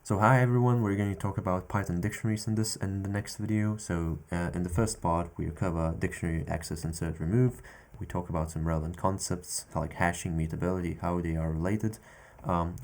So hi everyone, we're going to talk about Python dictionaries in the next video. So in the first part, we cover dictionary access, insert, remove. We talk about some relevant concepts like hashing, mutability, how they are related.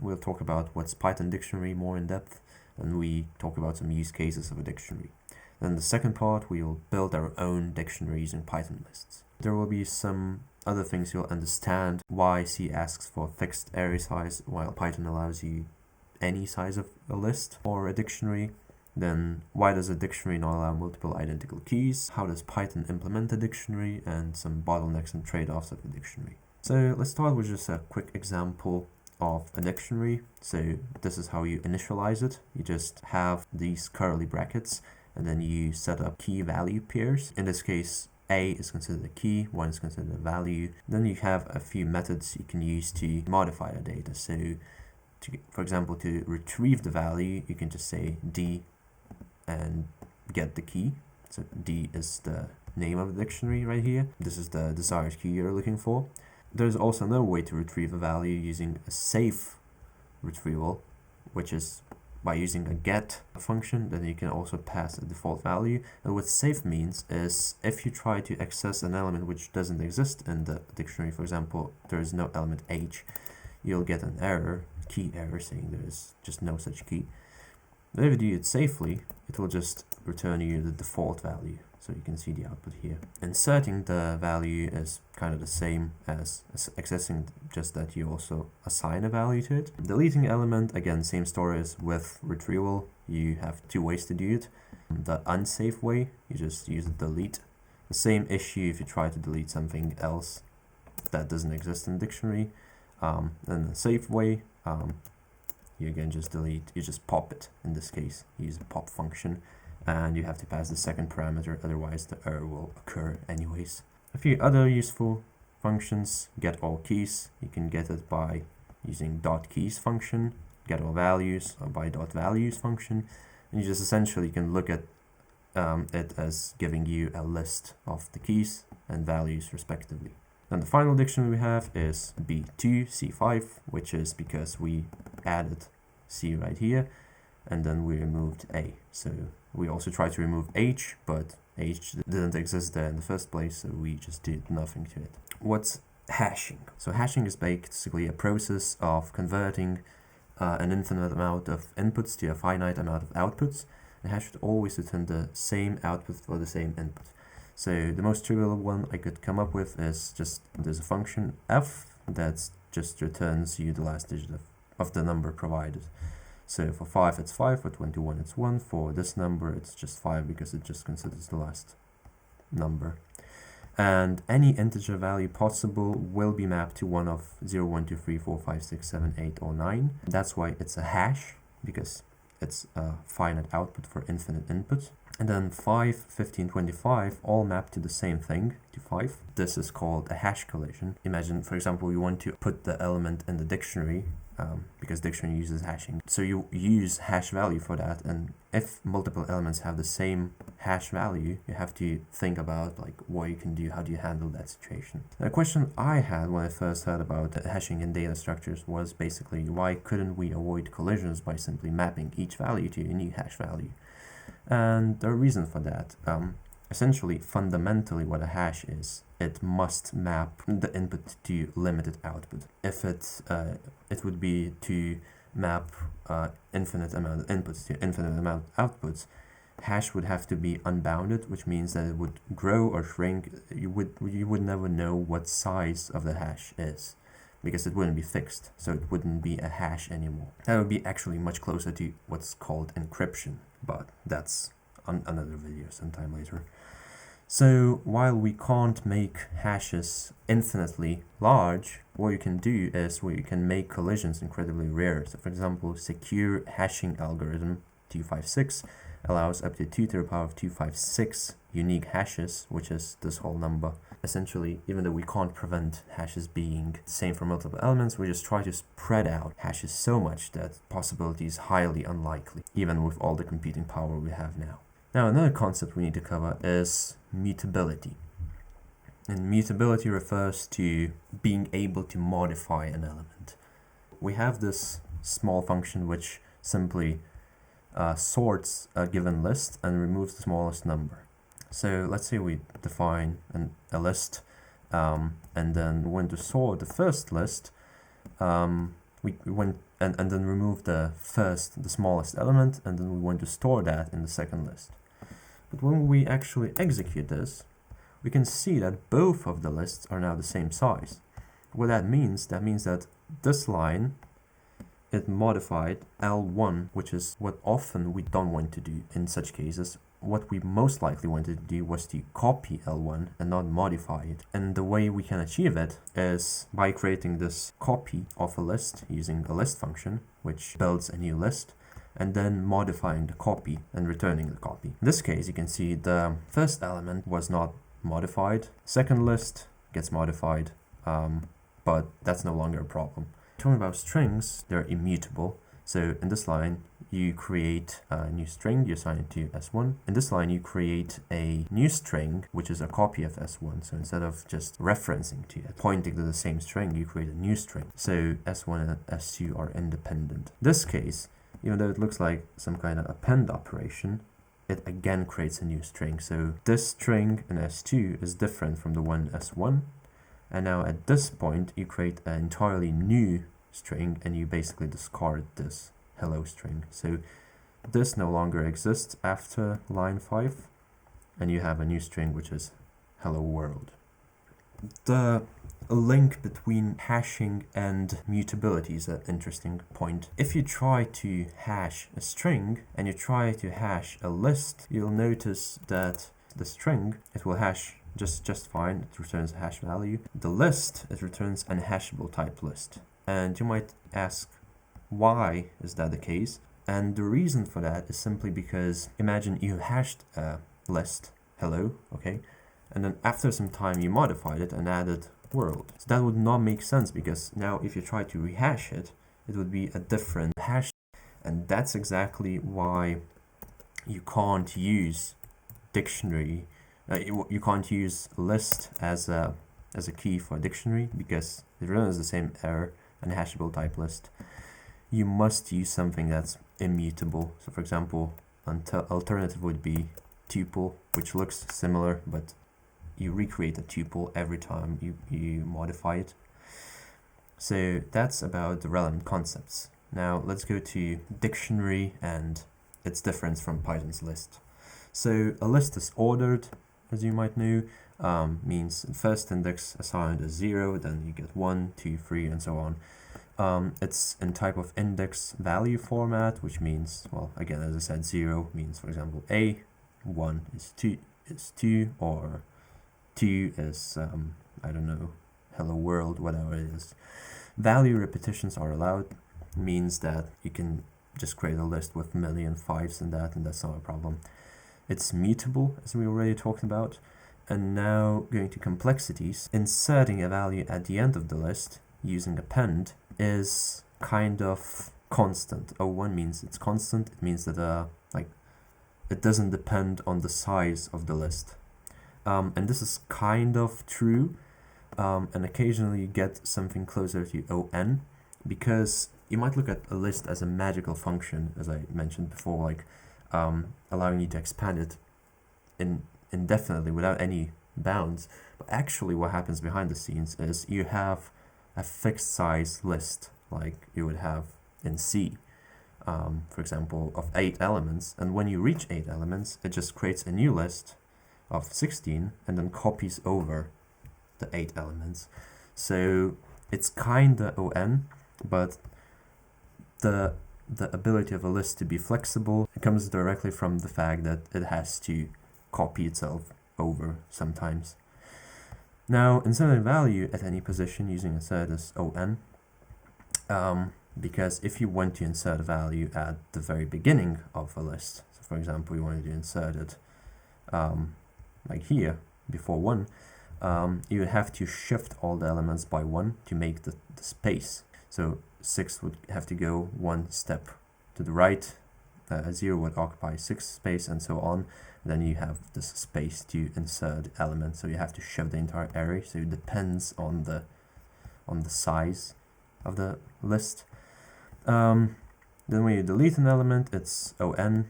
We'll talk about what's Python dictionary more in depth, and we talk about some use cases of a dictionary. Then the second part, we'll build our own dictionary using Python lists. There will be some other things you'll understand, why C asks for fixed array size while Python allows you any size of a list or a dictionary. Then why does a dictionary not allow multiple identical keys? How does Python implement a dictionary? And some bottlenecks and trade-offs of a dictionary. So let's start with just a quick example of a dictionary. So this is how you initialize it. You just have these curly brackets and then you set up key value pairs. In this case, A is considered a key, 1 is considered a value. Then you have a few methods you can use to modify the data. So for example, to retrieve the value, you can just say D and get the key. So D is the name of the dictionary right here. This is the desired key you're looking for. There's also another way to retrieve a value using a safe retrieval, which is by using a get function. Then you can also pass a default value. And what safe means is if you try to access an element which doesn't exist in the dictionary, for example, there is no element H, you'll get an error, key error, saying there is just no such key. But if you do it safely, it will just return you the default value. So you can see the output here. Inserting the value is kind of the same as accessing, just that you also assign a value to it. Deleting element, again, same story as with retrieval. You have two ways to do it. The unsafe way, you just use delete. The same issue if you try to delete something else that doesn't exist in the dictionary. And the safe way, you again just delete, you just pop it. In this case, use a pop function, and you have to pass the second parameter, otherwise the error will occur anyways. A few other useful functions: get all keys. You can get it by using .keys function, get all values, or by .values function, and you just essentially can look at it as giving you a list of the keys and values respectively. And the final dictionary we have is B2, C5, which is because we added C right here, and then we removed A. So we also tried to remove H, but H didn't exist there in the first place, so we just did nothing to it. What's hashing? So hashing is basically a process of converting an infinite amount of inputs to a finite amount of outputs. The hash should always return the same output for the same input. So the most trivial one I could come up with is just there's a function f that just returns you the last digit of the number provided. So for 5 it's 5, for 21 it's 1, for this number it's just 5 because it just considers the last number. And any integer value possible will be mapped to one of 0, 1, 2, 3, 4, 5, 6, 7, 8, or 9. That's why it's a hash, because it's a finite output for infinite input. And then 5, 15, 25 all map to the same thing, to 5. This is called a hash collision. Imagine, for example, you want to put the element in the dictionary, because dictionary uses hashing. So you use hash value for that, and if multiple elements have the same hash value, you have to think about like what you can do, how do you handle that situation. The question I had when I first heard about hashing in data structures was basically, why couldn't we avoid collisions by simply mapping each value to a new hash value? And there are reasons for that. Essentially, fundamentally, what a hash is, it must map the input to limited output. If it would be to map infinite amount of inputs to infinite amount of outputs, hash would have to be unbounded, which means that it would grow or shrink. You would never know what size of the hash is, because it wouldn't be fixed, so it wouldn't be a hash anymore. That would be actually much closer to what's called encryption, but that's another video sometime later. So while we can't make hashes infinitely large, what you can do is you can make collisions incredibly rare. So for example, secure hashing algorithm 256 allows up to 2 to the power of 256 unique hashes, which is this whole number. Essentially, even though we can't prevent hashes being the same for multiple elements, we just try to spread out hashes so much that possibility is highly unlikely, even with all the computing power we have now. Now, another concept we need to cover is mutability. And mutability refers to being able to modify an element. We have this small function which simply sorts a given list and removes the smallest number. So let's say we define a list, and then we want to sort the first list. We went and then remove the smallest element, and then we want to store that in the second list. But when we actually execute this, we can see that both of the lists are now the same size. What that means that this line, it modified L1, which is what often we don't want to do in such cases. What we most likely wanted to do was to copy L1 and not modify it. And the way we can achieve it is by creating this copy of a list using a list function, which builds a new list, and then modifying the copy and returning the copy. In this case, you can see the first element was not modified. Second list gets modified, but that's no longer a problem. Talking about strings, they're immutable. So in this line, you create a new string, you assign it to S1. In this line, you create a new string, which is a copy of S1. So instead of just referencing to it, pointing to the same string, you create a new string. So S1 and S2 are independent. In this case, even though it looks like some kind of append operation, it again creates a new string. So this string in S2 is different from the one S1. And now at this point, you create an entirely new string and you basically discard this hello string. So this no longer exists after line 5, and you have a new string which is hello world. The link between hashing and mutability is an interesting point. If you try to hash a string and you try to hash a list, you'll notice that the string, it will hash just fine, it returns a hash value. The list, it returns an hashable type list. And you might ask, why is that the case? And the reason for that is simply because imagine you hashed a list, hello, okay, and then after some time you modified it and added world. So that would not make sense, because now if you try to rehash it, it would be a different hash. And that's exactly why you can't use dictionary. You can't use list as a key for a dictionary, because it runs the same error and hashable type list. You must use something that's immutable. So for example, alternative would be tuple, which looks similar, but you recreate a tuple every time you modify it. So that's about the relevant concepts. Now let's go to dictionary and its difference from Python's list. So a list is ordered, as you might know, means first index assigned as 0, then you get 1, 2, 3, and so on. It's in type of index value format, which means, well, again, as I said, 0 means, for example, A, 1 is 2, or 2 is, I don't know, hello world, whatever it is. Value repetitions are allowed, means that you can just create a list with million fives in that, and that's not a problem. It's mutable, as we already talked about. And now going to complexities, inserting a value at the end of the list using append is kind of constant. O1 means it's constant. It means that it doesn't depend on the size of the list. And this is kind of true, and occasionally you get something closer to ON, because you might look at a list as a magical function, as I mentioned before, like allowing you to expand it indefinitely without any bounds. But actually what happens behind the scenes is you have a fixed size list, like you would have in C, for example, of 8 elements, and when you reach 8 elements, it just creates a new list of 16 and then copies over the 8 elements. So it's kinda ON, but the ability of a list to be flexible, it comes directly from the fact that it has to copy itself over sometimes. Now, inserting value at any position using insert is ON, because if you want to insert a value at the very beginning of a list, so for example, you wanted to insert it like here, before 1, you would have to shift all the elements by 1 to make the space. So 6 would have to go 1 step to the right, 0 would occupy 6 space, and so on. Then you have this space to insert elements, so you have to shift the entire array. So it depends on the size of the list. Then when you delete an element, it's on.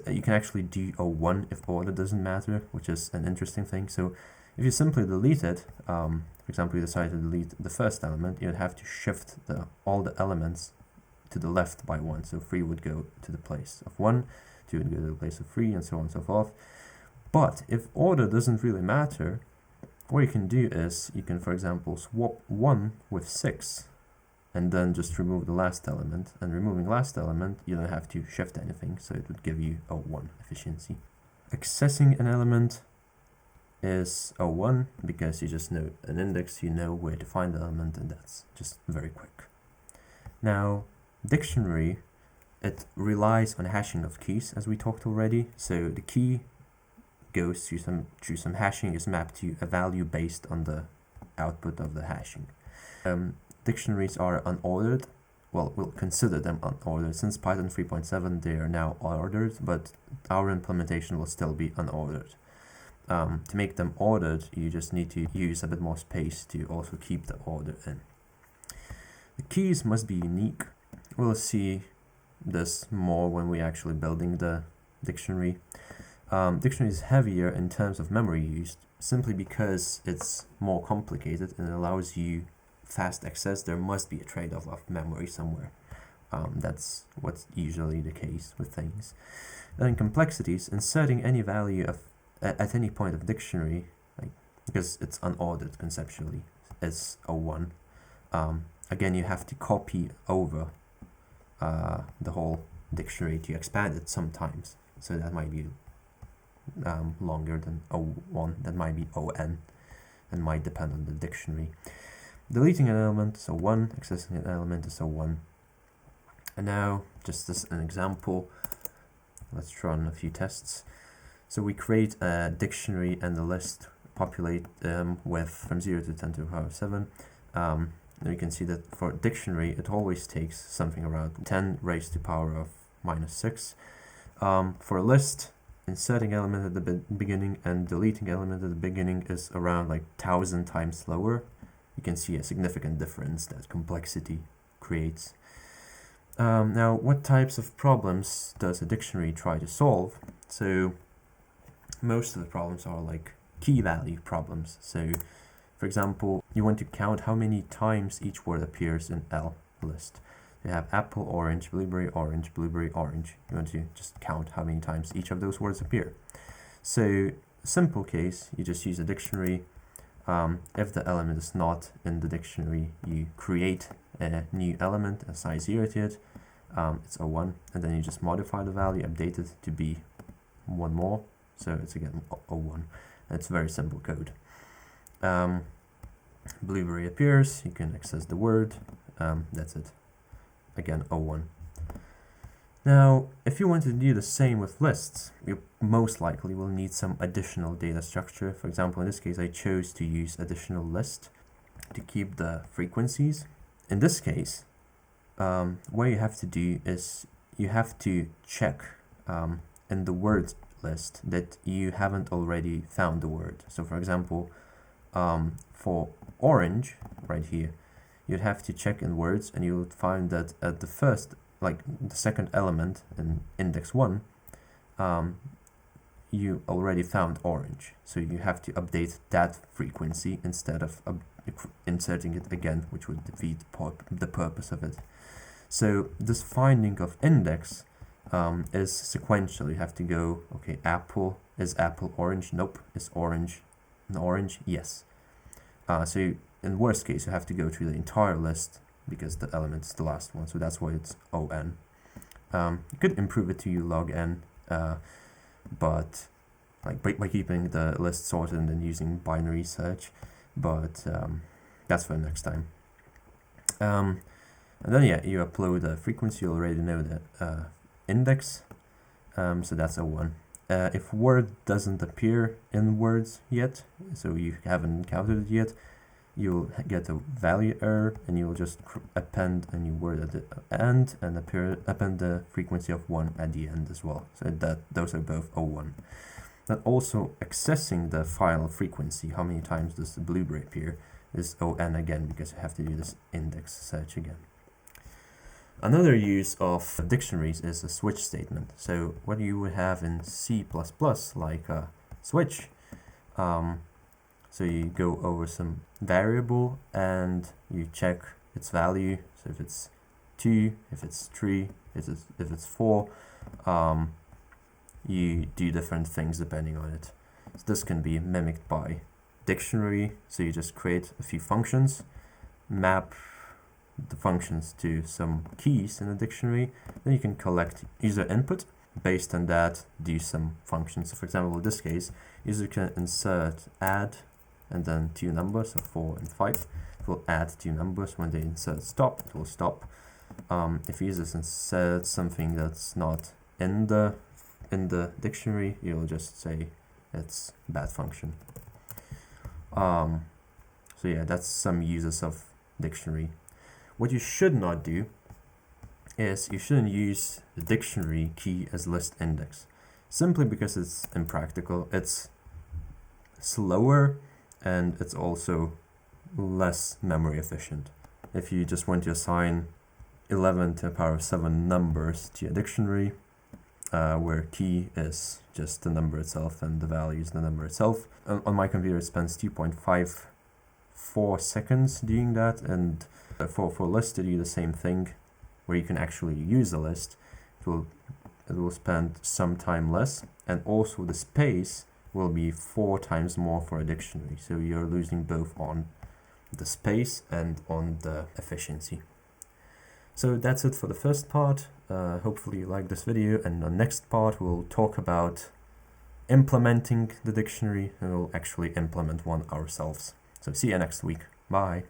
You can actually do O1 if order doesn't matter, which is an interesting thing. So if you simply delete it, for example, you decide to delete the first element, you'd have to shift all the elements to the left by 1. So 3 would go to the place of 1, 2 would go to the place of 3, and so on and so forth. But if order doesn't really matter, what you can do is you can, for example, swap 1 with 6, and then just remove the last element. And removing last element, you don't have to shift anything, so it would give you O1 efficiency. Accessing an element is O1 because you just know an index, you know where to find the element, and that's just very quick. Now, dictionary, it relies on hashing of keys, as we talked already. So the key goes through some hashing, is mapped to a value based on the output of the hashing. Dictionaries are unordered. Well, we'll consider them unordered. Since Python 3.7, they are now ordered, but our implementation will still be unordered. To make them ordered, you just need to use a bit more space to also keep the order in. The keys must be unique. We'll see this more when we're actually building the dictionary. Dictionary is heavier in terms of memory used, simply because it's more complicated and allows you fast access. There must be a trade-off of memory somewhere. That's what's usually the case with things. Then in complexities, inserting any value at any point of dictionary, because it's unordered conceptually, is O1. Again, you have to copy over the whole dictionary to expand it sometimes. So that might be longer than O1, that might be ON, and might depend on the dictionary. Deleting an element is O1, accessing an element is O1. And now, just as an example, let's run a few tests. So we create a dictionary and a list, populate with from 0 to 10 to the power 7. And you can see that for dictionary, it always takes something around 10 raised to the power of -6. For a list, inserting element at the beginning and deleting element at the beginning is around 1,000 times slower. You can see a significant difference that complexity creates. Now, what types of problems does a dictionary try to solve? So most of the problems are key value problems. So for example, you want to count how many times each word appears in L list. You have apple, orange, blueberry, orange, blueberry, orange. You want to just count how many times each of those words appear. So simple case, you just use a dictionary. If the element is not in the dictionary, you create a new element, assign 0 to it. It's O1, and then you just modify the value, update it to be one more. So it's again O1. It's very simple code. Blueberry appears, you can access the word. That's it. Again, O1. Now, if you want to do the same with lists, you most likely will need some additional data structure. For example, in this case, I chose to use additional list to keep the frequencies. In this case, what you have to do is you have to check in the word list that you haven't already found the word. So for example, for orange, right here, you'd have to check in words, and you would find that at the second element in index 1, you already found orange. So you have to update that frequency instead of inserting it again, which would defeat the purpose of it. So this finding of index is sequential. You have to go, okay, apple, is apple orange? Nope. Is orange an orange? Yes. So in worst case, you have to go through the entire list because the element is the last one. So that's why it's ON. You could improve it to log n, but by keeping the list sorted and then using binary search. But that's for next time. And then you upload the frequency. You already know the index. So that's O1. If word doesn't appear in words yet, so you haven't encountered it yet, you'll get a value error, and you'll just append a new word at the end and append the frequency of 1 at the end as well. So those are both O1. Then also accessing the file frequency, how many times does the blueberry appear, is ON again, because you have to do this index search again. Another use of dictionaries is a switch statement. So what you would have in C++, like a switch, so you go over some variable and you check its value. So if it's 2, if it's 3, if it's 4, you do different things depending on it. So this can be mimicked by dictionary. So you just create a few functions, map the functions to some keys in the dictionary, then you can collect user input. Based on that, do some functions. So for example, in this case, user can insert add and then 2 numbers, so 4 and 5. It will add 2 numbers. When they insert stop, it will stop. If users insert something that's not in the dictionary, you'll just say it's bad function. So yeah, that's some uses of dictionary. What you should not do is you shouldn't use the dictionary key as list index, simply because it's impractical. It's slower and it's also less memory efficient. If you just want to assign 11 to the power of 7 numbers to a dictionary, where key is just the number itself and the value is the number itself. On my computer it spends 2.54 seconds doing that, and for a list to do the same thing, where you can actually use a list, it will spend some time less, and also the space will be 4 times more for a dictionary. So you're losing both on the space and on the efficiency. So that's it for the first part. Hopefully you like this video, and the next part we'll talk about implementing the dictionary, and we'll actually implement one ourselves. So see you next week. Bye.